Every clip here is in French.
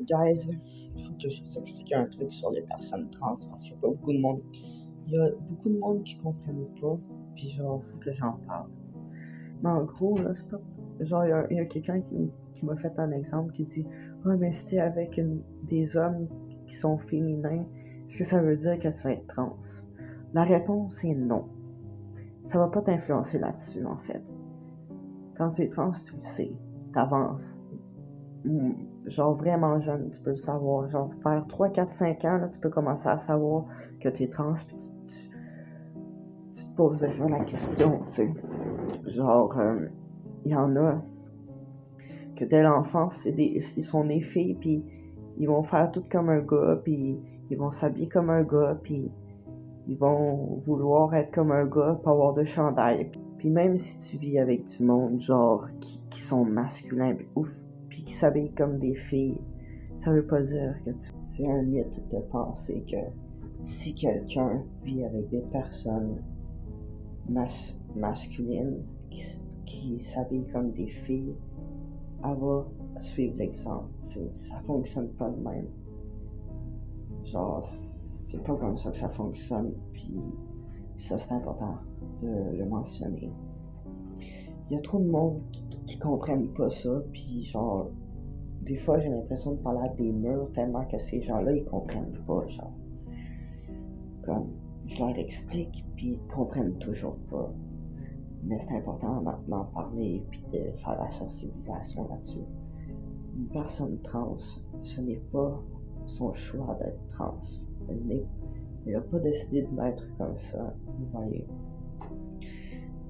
Guys, il faut que je vous explique un truc sur les personnes trans parce qu'il y a pas beaucoup de monde. Il y a beaucoup de monde qui comprennent pas, puis genre, faut que j'en parle. Mais en gros, là, c'est pas. Genre, il y a quelqu'un qui m'a fait un exemple qui dit ah, mais si t'es avec des hommes qui sont féminins, est-ce que ça veut dire que tu vas être trans? La réponse est non. Ça va pas t'influencer là-dessus, en fait. Quand tu es trans, tu le sais, t'avances. Genre vraiment jeune, tu peux le savoir. Genre vers 3, 4, 5 ans, là, tu peux commencer à savoir que tu es trans, puis tu te poses déjà la question, tu sais. Genre, il y en a que dès l'enfance, ils sont nés filles, puis ils vont faire tout comme un gars, puis ils vont s'habiller comme un gars, puis ils vont vouloir être comme un gars, pas avoir de chandail. Puis même si tu vis avec du monde, genre, qui sont masculins, puis qui s'habillent comme des filles, ça veut pas dire que c'est un mythe de penser que si quelqu'un vit avec des personnes masculines qui s'habillent comme des filles, elle va suivre l'exemple. Ça fonctionne pas de même. Genre, c'est pas comme ça que ça fonctionne, puis ça c'est important de le mentionner. Il y a trop de monde qui comprennent pas ça, puis genre, des fois j'ai l'impression de parler à des murs tellement que ces gens-là ils comprennent pas, genre. Comme, je leur explique, puis ils comprennent toujours pas. Mais c'est important d'en parler, puis de faire la sensibilisation là-dessus. Une personne trans, ce n'est pas son choix d'être trans. Elle n'a pas décidé de naître comme ça, vous voyez.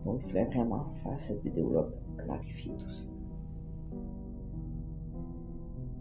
Donc je voulais vraiment faire cette vidéo-là pour clarifier tout ça.